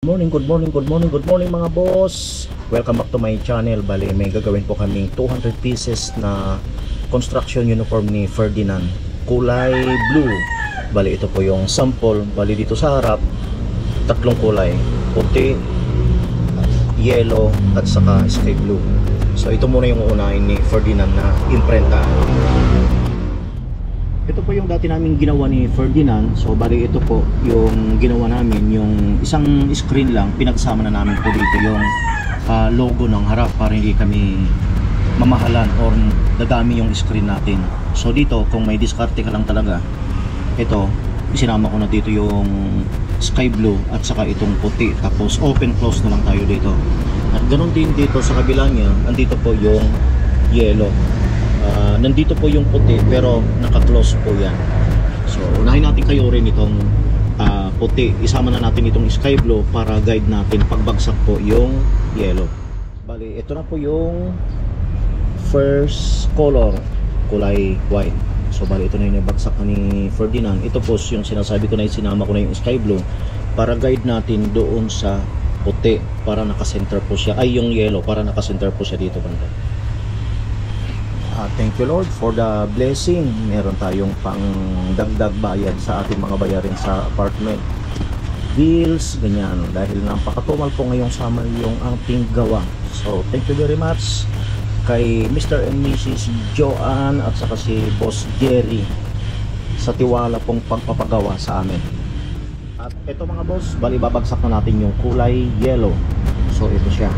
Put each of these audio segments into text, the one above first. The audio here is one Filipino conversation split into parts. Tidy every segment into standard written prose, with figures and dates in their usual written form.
Good morning mga boss. Welcome back to my channel. Bali, may gagawin po kaming 200 pieces na construction uniform ni Ferdinand. Kulay blue. Bali, ito po yung sample. Bali, dito sa harap, tatlong kulay. Puti, yellow, at saka sky blue. So, ito muna yung uunahin ni Ferdinand na imprenta. Ito po yung dati namin ginawa ni Ferdinand. So bali ito po yung ginawa namin, yung isang screen lang, pinagsama na namin po dito yung logo ng harap para hindi kami mamahalan or dadami yung screen natin. So dito kung may diskarte ka lang talaga, ito isinama ko na dito yung sky blue at saka itong puti, tapos open close na lang tayo dito. At ganoon din dito sa kabila niya, andito po yung yellow. Nandito po yung puti pero naka-close po yan. So unahin natin kayo rin itong puti, isama na natin itong sky blue para guide natin pagbagsak po yung yellow. Bali, ito na po yung first color, kulay white. So bali, ito na yung nabagsak ni Ferdinand. Ito po yung sinasabi ko na, sinama ko na yung sky blue para guide natin doon sa puti para naka-center po siya, ay yung yellow para naka-center po siya dito banda. Thank you Lord for the blessing. Meron tayong pang dagdag bayad sa ating mga bayarin sa apartment, bills, ganyan, dahil napakatumal po ngayong summer yung ating gawa. So thank you very much kay Mr. and Mrs. Joanne at saka si Boss Jerry sa tiwala pong pagpapagawa sa amin. At ito mga boss, bali babagsak na natin yung kulay yellow. So ito siya.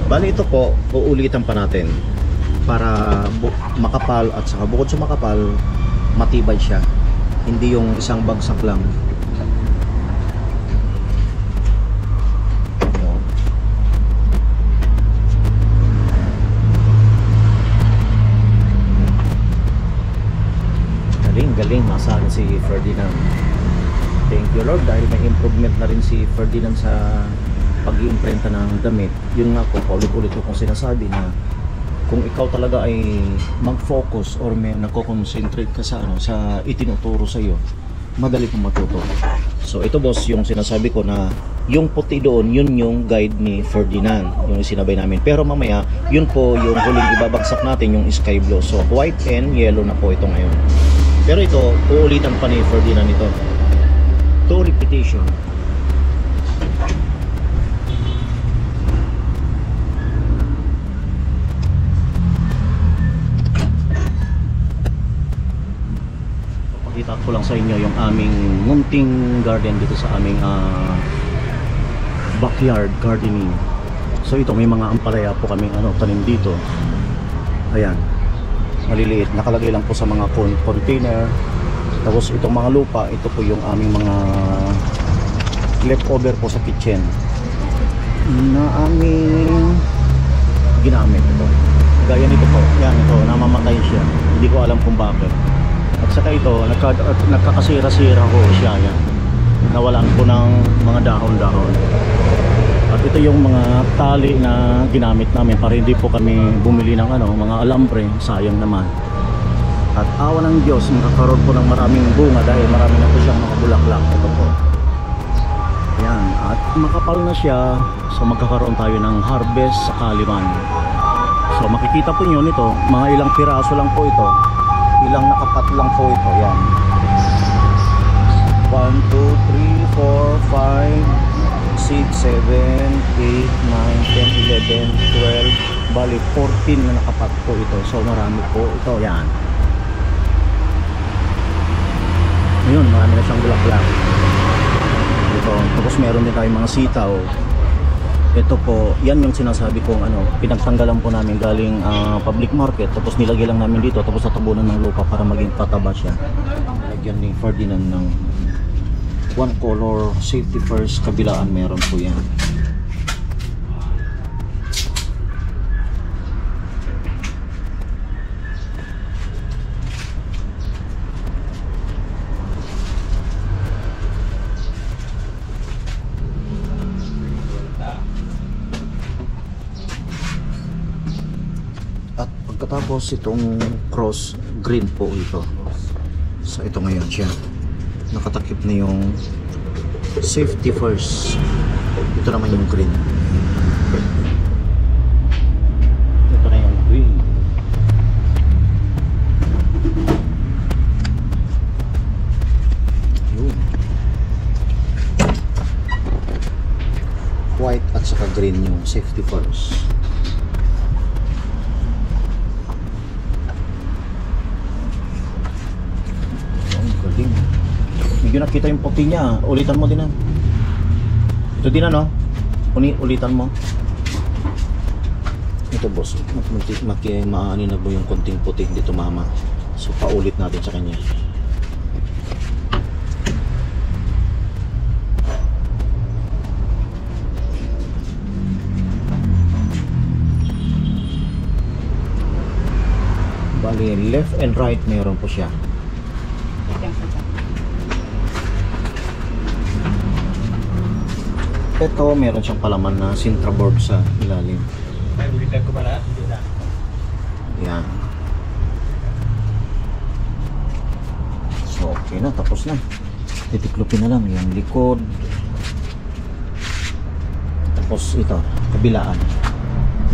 Bali ito po, uulitan pa natin para makapal at saka bukod sa makapal, matibay siya. Hindi yung isang bagsak lang. Galing, masahan si Ferdinand. Thank you Lord dahil may improvement na rin si Ferdinand sa pag-iimprenta ng damit. Yun nga po, paulit-ulit ko kung sinasabi na kung ikaw talaga ay mag-focus or may nagko-concentrate ka sa sa itinuturo sa iyo, madali kang matuto. So ito boss, yung sinasabi ko na yung puti doon, yun yung guide ni Ferdinand, yung sinabay namin. Pero mamaya, yun po yung huling ibabagsak natin, yung sky blue. So white and yellow na po ito ngayon. Pero ito, uulitan pa ni Ferdinand ito. 2 repetition. Pakita ko lang sa inyo yung aming munting garden dito sa aming backyard gardening. So ito, may mga ampalaya po kaming tanim dito. Ayan, maliliit, nakalagay lang po sa mga container. Tapos itong mga lupa, ito po yung aming mga leftover po sa kitchen na aming ginamit. Ito, gaya nito po, yan, ito, namamatay siya, hindi ko alam kung bakit. At saka ito, nagkakasira-sira ko siya, yan, nawalan po ng mga dahon-dahon. At ito yung mga tali na ginamit namin para hindi po kami bumili ng mga alambre, sayang naman. At awa ng Diyos, makakaroon po ng maraming bunga dahil marami na po siyang mga bulaklak. Ito po, yan, at makapal na siya. So magkakaroon tayo ng harvest sa kaliman. So makikita po nyo nito, mga ilang piraso lang po ito, ilang nakapat lang po ito. Yan, 1, 2, 3, 4, 5, 6, 7, 8, 9, 10, 11, 12, bali 14 na nakapat po ito. So marami po ito. Yan, ayun, marami na siyang bulaklak ito. Tapos meron din tayong mga sitaw. Ito po, yan yung sinasabi kong pinagtanggalan po namin galing public market, tapos nilagay lang namin dito, tapos tatabunan ng lupa para maging pataba siya. Lagyan ni Ferdinand ng one color, safety first, kabilaan meron po yan. Pagkatapos itong cross green po ito. So ito ngayon siya. Nakatakip na yung safety first. Ito naman yung green. Ito na yung green. Yun. White at saka green yung safety first. Medyo nakita yung puti niya. Ulitan mo din na. Ito din ano? Ulitan mo. Ito boss. Maanin na mo yung konting puti. Hindi tumama. So paulit natin sa kanya. Bali left and right meron po siya. Ito, meron siyang palaman na Sintra board sa ilalim. Ay, bulitan ko pala. Yan. So, okay na. Tapos na. Titiklopin na lang yung likod. Tapos ito, kabilaan.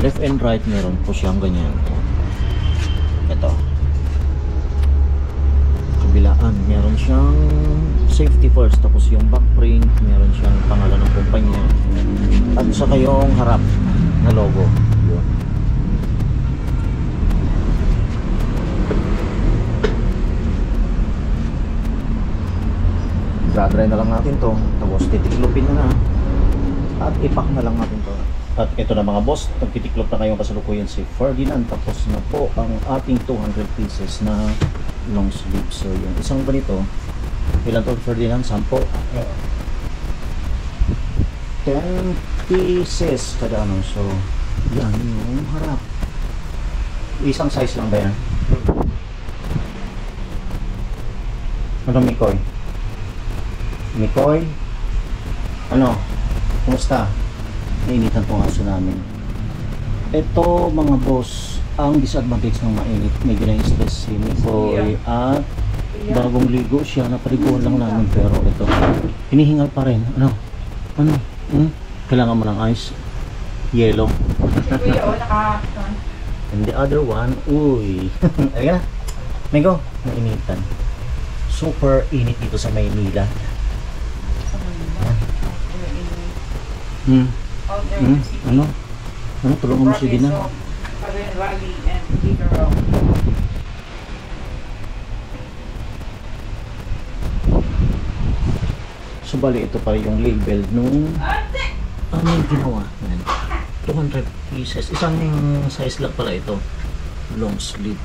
Left and right meron po siyang ganyan. Ito. Kabilaan, meron siyang safety first, tapos yung back print, meron siyang pangalan ng kumpanya at saka yung harap na logo. Yun. Dry na lang natin to, tapos titiklopin na at ipak na lang natin to. At ito na mga boss, nagtitiklop na kayong kasalukuyan si Ferdinand. Tapos na po ang ating 200 pieces na long sleeve. So yung isang ganito, ilan to Ferdinand? 10? 10 pieces kada ano. So yan yung harap. Isang size lang ba yan? Ano Mikoy? Mikoy? Ano? Kumusta? Nainitan po ang aso namin. Ito mga boss, ang disadvantage ng mainit, medyo na-stress si Mikoy at bagong ligo siya, napaliguan lang namin pero ito, hinihingal pa rin. Ano? Kailangan mo ng ice? Yellow? And the other one, uy. Ayun na. Miko, nainitan. Super init dito sa Maynila. Ano? Ano? Tulungan mo si Dina. So bali ito pa yung label nung aming ginawa. 200 pieces. Isang size lang pala ito. Long sleeve.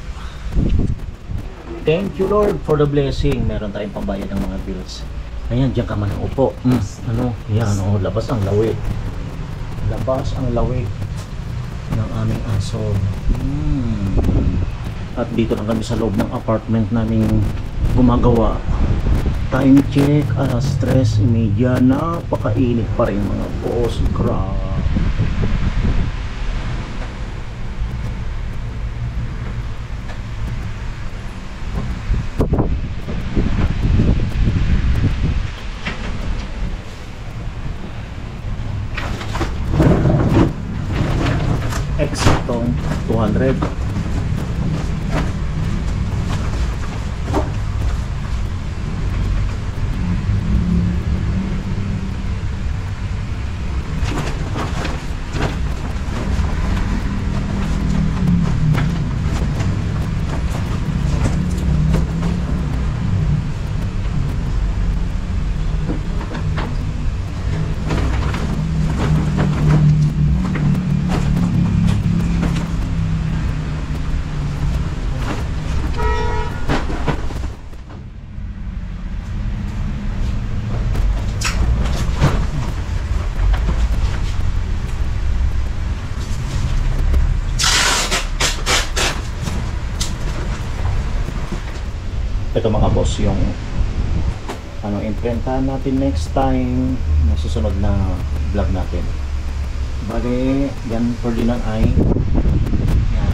Thank you Lord for the blessing. Meron tayong pambayad ng mga bills. Ayan, diyan ka man ang upo. Ano? Yan, oh, labas ang lawit. Labas ang lawit ng aming aso. At dito lang kami sa loob ng apartment namin gumagawa. Time check, alas 3:30. Napakainit pa rin mga boss. Grabe. Exitong 200. Ito mga boss yung ano imprentahan natin next time na susunod na vlog natin. Bale yan Ferdinand ay yan,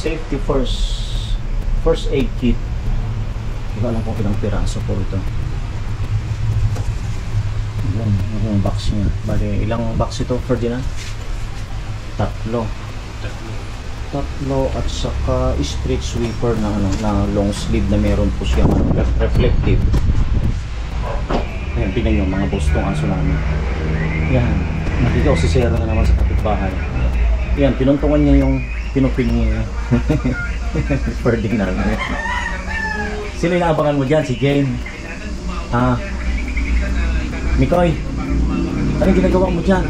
safety first aid kit. Hindi ko alam kung ilang piraso po ito. Yan, yung box niya. Bali, ilang box ito, Ferdinand? Tatlo at saka street sweeper na ano, na long sleeve na meron po siya reflective. Ayan, tingnan nyo mga boss tong aso namin. Yan, nakikaw si Sarah na naman sa kapitbahay. Yan, pinuntungan niya yung pinupin niya. Ferdinand. Sino yung naabangan mo dyan? Si Jane. Mikoy, anong ginagawa mo dyan?